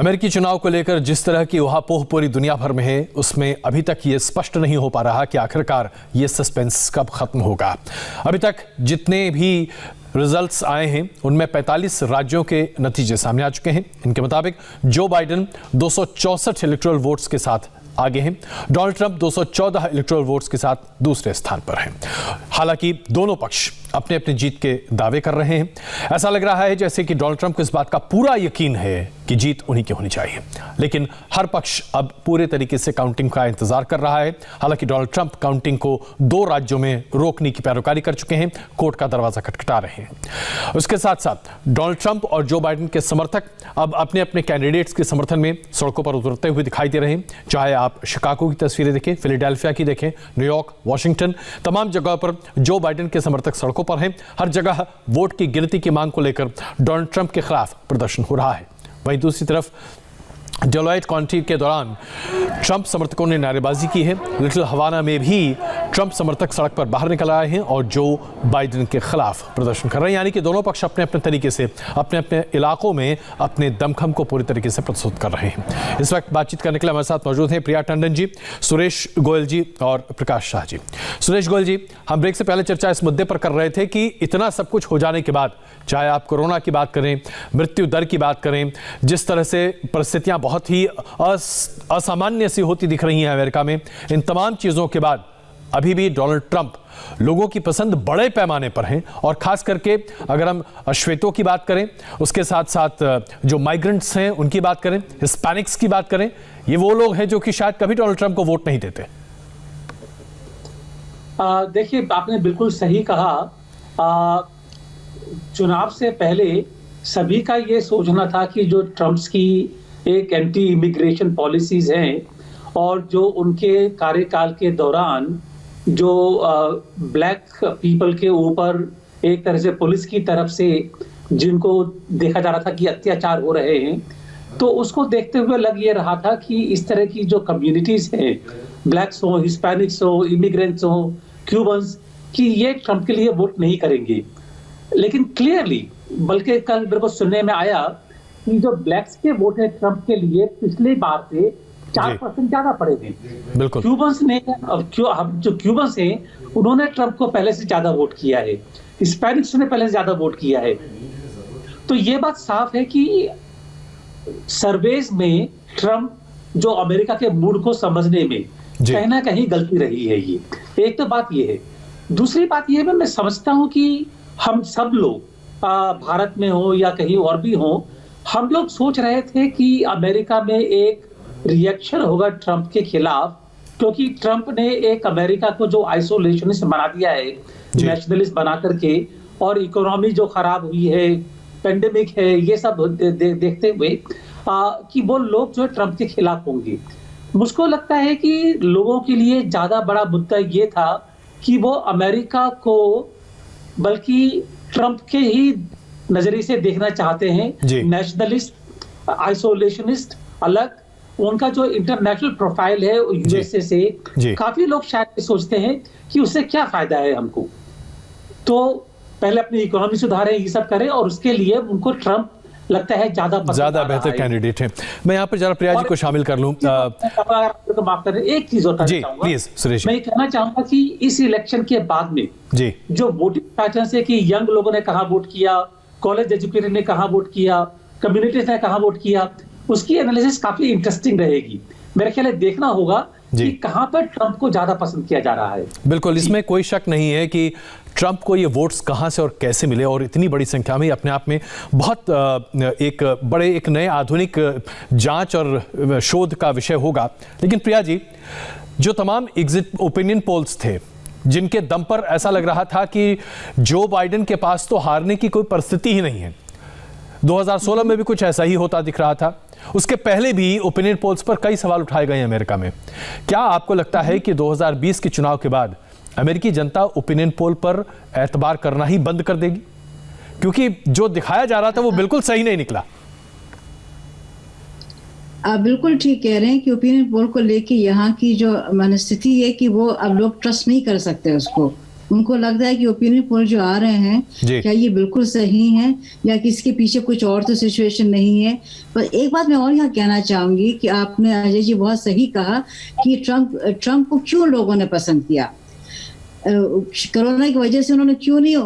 अमेरिकी चुनाव को लेकर जिस तरह की उहापोह पूरी दुनिया भर में है, उसमें अभी तक ये स्पष्ट नहीं हो पा रहा कि आखिरकार ये सस्पेंस कब खत्म होगा। अभी तक जितने भी रिजल्ट्स आए हैं उनमें 45 राज्यों के नतीजे सामने आ चुके हैं। इनके मुताबिक जो बाइडेन 264 इलेक्टोरल वोट्स के साथ आगे हैं, डोनाल्ड ट्रंप 214 इलेक्टोरल वोट्स के साथ दूसरे स्थान पर हैं। हालांकि दोनों पक्ष अपने अपने जीत के दावे कर रहे हैं। ऐसा लग रहा है जैसे कि डोनाल्ड ट्रंप को इस बात का पूरा यकीन है कि जीत उन्हीं की होनी चाहिए, लेकिन हर पक्ष अब पूरे तरीके से काउंटिंग का इंतजार कर रहा है। हालांकि डोनाल्ड ट्रंप काउंटिंग को 2 राज्यों में रोकने की पैरोकारी कर चुके हैं, कोर्ट का दरवाजा खटखटा रहे हैं। उसके साथ साथ डोनाल्ड ट्रंप और जो बाइडेन के समर्थक अब अपने अपने कैंडिडेट्स के समर्थन में सड़कों पर उतरते हुए दिखाई दे रहे हैं। चाहे आप शिकागो की तस्वीरें देखें, फिलाडेल्फिया की देखें, न्यूयॉर्क, वॉशिंगटन, तमाम जगह पर जो बाइडेन के समर्थक सड़कों पर हैं। हर जगह वोट की गिनती की मांग को लेकर डोनाल्ड ट्रंप के खिलाफ प्रदर्शन हो रहा है। वहीं दूसरी तरफ डेलॉयट काउंटी के दौरान ट्रंप समर्थकों ने नारेबाजी की है। लिटिल हवाना में भी ट्रंप समर्थक सड़क पर बाहर निकल आए हैं और जो बाइडेन के खिलाफ प्रदर्शन कर रहे हैं। यानी कि दोनों पक्ष अपने अपने तरीके से अपने अपने इलाकों में अपने दमखम को पूरी तरीके से प्रस्तुत कर रहे हैं। इस वक्त बातचीत करने के लिए हमारे साथ मौजूद हैं प्रिया टंडन जी, सुरेश गोयल जी और प्रकाश शाह जी। सुरेश गोयल जी, हम ब्रेक से पहले चर्चा इस मुद्दे पर कर रहे थे कि इतना सब कुछ हो जाने के बाद, चाहे आप कोरोना की बात करें, मृत्यु दर की बात करें, जिस तरह से परिस्थितियां बहुत ही असामान्य सी होती दिख रही हैं अमेरिका में, इन तमाम चीज़ों के बाद अभी भी डोनाल्ड ट्रंप लोगों की पसंद बड़े पैमाने पर हैं। और खास करके अगर हम अश्वेतों की बात करें, उसके साथ साथ जो माइग्रेंट्स हैं उनकी बात करें, हिस्पैनिक्स की बात करें, ये वो लोग हैं जो कि शायद कभी डोनाल्ड ट्रंप को वोट नहीं देते। देखिए, आपने बिल्कुल सही कहा। चुनाव से पहले सभी का ये सोचना था कि जो ट्रंप्स की एक एंटी इमिग्रेशन पॉलिसीज हैं और जो उनके कार्यकाल के दौरान जो ब्लैक पीपल के ऊपर एक तरह से पुलिस की तरफ से जिनको देखा जा रहा था कि अत्याचार हो रहे हैं, तो उसको देखते हुए लग ये रहा था कि इस तरह की जो कम्युनिटीज हैं, ब्लैक्स हो, हिस्पैनिक्स हो, इमिग्रेंट्स हो, क्यूबन्स, कि ये ट्रंप के लिए वोट नहीं करेंगे। लेकिन क्लियरली, बल्कि कल मेरे को सुनने में आया कि जो ब्लैक्स के वोट है ट्रंप के लिए पिछली बार से 4% ज्यादा पड़े थे। बिल्कुल। क्यूबन्स ने, जो क्यूबन्स हैं उन्होंने ट्रंप को पहले से ज्यादा वोट किया है, हिस्पैनिक्स ने पहले से ज्यादा वोट किया है। तो ये बात साफ है कि सर्वेज में ट्रंप जो अमेरिका के मूड को समझने में कहीं ना कहीं गलती रही है। ये एक तो बात ये है। दूसरी बात ये है, मैं समझता हूं कि हम सब लोग भारत में हो या कहीं और भी हो, हम लोग सोच रहे थे कि अमेरिका में एक रिएक्शन होगा ट्रंप के खिलाफ, क्योंकि ट्रंप ने एक अमेरिका को जो आइसोलेशनिस्ट बना दिया है, नेशनलिस्ट बना करके, और इकोनॉमी जो खराब हुई है, पेंडेमिक है, ये सब देखते हुए कि वो लोग जो ट्रंप के खिलाफ होंगे। मुझको लगता है कि लोगों के लिए ज्यादा बड़ा मुद्दा ये था कि वो अमेरिका को बल्कि ट्रंप के ही नजरिए से देखना चाहते हैं। नेशनलिस्ट, आइसोलेशनिस्ट अलग, उनका जो इंटरनेशनल प्रोफाइल है यूएसए से, काफी लोग शायद सोचते हैं कि उससे क्या फायदा है हमको, तो पहले अपनी इकोनॉमी सुधारें, ये सब करें, और उसके लिए उनको ट्रंप लगता है ज्यादा बेहतर कैंडिडेट है। मैं यहाँ पर जरा प्रिया जी को शामिल कर लूं। तो माफ करें, एक चीज होता है, प्लीज सुरेश, मैं कहना चाहूंगा कि इस इलेक्शन के बाद में जो वोटिंग पैटर्न है कि यंग लोगों ने कहां वोट किया, कॉलेज एजुकेटेड ने कहां वोट किया, कम्युनिटीज ने कहां वोट किया, उसकी एनालिसिस काफी इंटरेस्टिंग रहेगी। मेरे ख्याल देखना होगा कि कहां पर ट्रंप को ज्यादा पसंद किया जा रहा है। बिल्कुल, इसमें कोई शक नहीं है कि ट्रंप को ये वोट्स कहां से और कैसे मिले, और इतनी बड़ी संख्या में अपने आप में बहुत एक नए आधुनिक जांच और शोध का विषय होगा। लेकिन प्रिया जी, जो तमाम एग्जिट ओपिनियन पोल्स थे जिनके दम पर ऐसा लग रहा था कि जो बाइडेन के पास तो हारने की कोई परिस्थिति ही नहीं है, 2016 में भी कुछ ऐसा ही होता दिख रहा था, उसके पहले भी ओपिनियन पोल्स पर कई सवाल उठाए गए अमेरिका में। क्या आपको लगता है कि 2020 के चुनाव के बाद अमेरिकी जनता ओपिनियन पोल पर एतबार करना ही बंद कर देगी? क्योंकि जो दिखाया जा रहा था वो बिल्कुल सही नहीं निकला। आप बिल्कुल ठीक कह रहे हैं कि ओपिनियन पोल को लेके यहाँ की जो मनस्थिति है कि वो अब लोग ट्रस्ट नहीं कर सकते उसको, उनको लगता है कि ओपिनियन पोल जो आ रहे हैं क्या ये बिल्कुल सही हैं या कि इसके पीछे कुछ और तो सिचुएशन नहीं है। पर एक बात मैं और यहाँ कहना चाहूंगी कि आपने अजय जी बहुत सही कहा कि ट्रम्प को क्यों लोगों ने पसंद किया, कोरोना की वजह से उन्होंने क्यों नहीं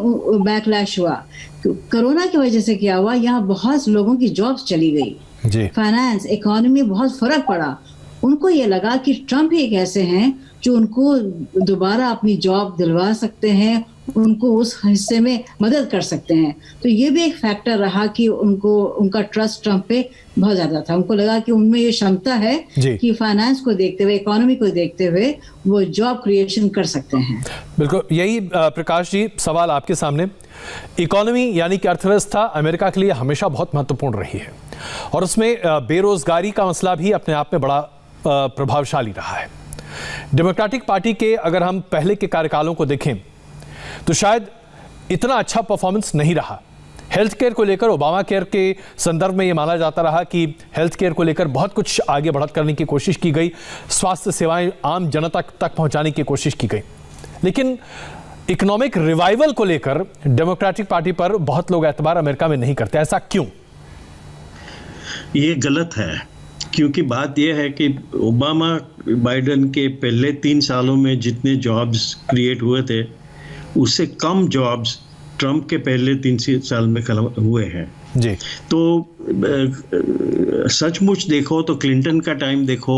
बैकलैश हुआ। कोरोना की वजह से क्या हुआ, यहाँ बहुत लोगों की जॉब्स चली गई, फाइनेंस इकोनॉमी में बहुत फर्क पड़ा। उनको ये लगा कि ट्रम्प ही एक ऐसे हैं जो उनको दोबारा अपनी जॉब दिलवा सकते हैं, उनको उस हिस्से में मदद कर सकते हैं। तो ये भी एक फैक्टर रहा कि उनका ट्रस्ट ट्रम्प पे बहुत ज्यादा था। उनको लगा कि उनमें ये क्षमता है कि फाइनेंस को देखते हुए, इकोनॉमी को देखते हुए वो जॉब क्रिएशन कर सकते हैं। बिल्कुल यही प्रकाश जी सवाल आपके सामने। इकोनॉमी यानी कि अर्थव्यवस्था अमेरिका के लिए हमेशा बहुत महत्वपूर्ण रही है और उसमें बेरोजगारी का मसला भी अपने आप में बड़ा प्रभावशाली रहा है। डेमोक्रेटिक पार्टी के अगर हम पहले के कार्यकालों को देखें तो शायद इतना अच्छा परफॉर्मेंस नहीं रहा। हेल्थ केयर को लेकर ओबामा केयर के संदर्भ में यह माना जाता रहा कि हेल्थ केयर को लेकर बहुत कुछ आगे बढ़त करने की कोशिश की गई, स्वास्थ्य सेवाएं आम जनता तक पहुंचाने की कोशिश की गई, लेकिन इकोनॉमिक रिवाइवल को लेकर डेमोक्रेटिक पार्टी पर बहुत लोग एतबार अमेरिका में नहीं करते। ऐसा क्यों? ये गलत है, क्योंकि बात यह है कि ओबामा बाइडेन के पहले 3 सालों में जितने जॉब्स क्रिएट हुए थे उससे कम जॉब्स ट्रम्प के पहले 3 साल में हुए हैं जी। तो सचमुच देखो तो क्लिंटन का टाइम देखो,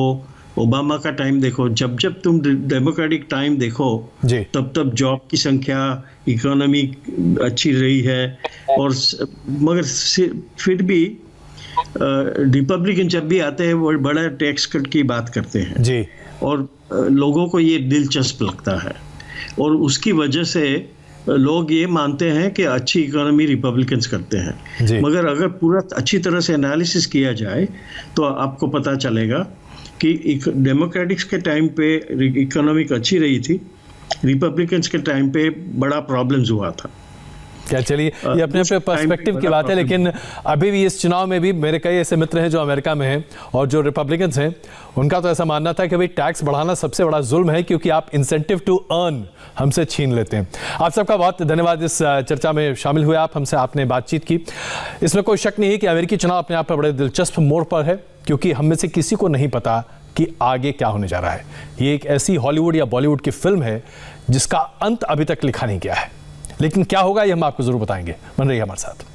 ओबामा का टाइम देखो, जब तुम डेमोक्रेटिक टाइम देखो तब जॉब की संख्या, इकोनॉमी अच्छी रही है। और मगर फिर भी रिपब्लिकन जब भी आते हैं वो बड़ा टैक्स कट की बात करते हैं जी, और लोगों को ये दिलचस्प लगता है और उसकी वजह से लोग ये मानते हैं कि अच्छी इकोनॉमी रिपब्लिकन्स करते हैं। मगर अगर पूरा अच्छी तरह से एनालिसिस किया जाए तो आपको पता चलेगा कि डेमोक्रेटिक्स के टाइम पे इकोनॉमिक अच्छी रही थी, रिपब्लिकन्स के टाइम पे बड़ा प्रॉब्लम्स हुआ था। क्या चलिए ये अपने अपने पर्सपेक्टिव की बात है, लेकिन अभी भी इस चुनाव में भी मेरे कई ऐसे मित्र हैं जो अमेरिका में हैं और जो रिपब्लिकन्स हैं उनका तो ऐसा मानना था कि भाई टैक्स बढ़ाना सबसे बड़ा जुल्म है क्योंकि आप इंसेंटिव टू अर्न हमसे छीन लेते हैं। आप सबका बहुत धन्यवाद, इस चर्चा में शामिल हुए आप, हमसे आपने बातचीत की। इसमें कोई शक नहीं है कि अमेरिकी चुनाव अपने आप में बड़े दिलचस्प मोड़ पर है क्योंकि हम में से किसी को नहीं पता कि आगे क्या होने जा रहा है। ये एक ऐसी हॉलीवुड या बॉलीवुड की फिल्म है जिसका अंत अभी तक लिखा नहीं गया है, लेकिन क्या होगा ये हम आपको जरूर बताएंगे। बन रहिए हमारे साथ।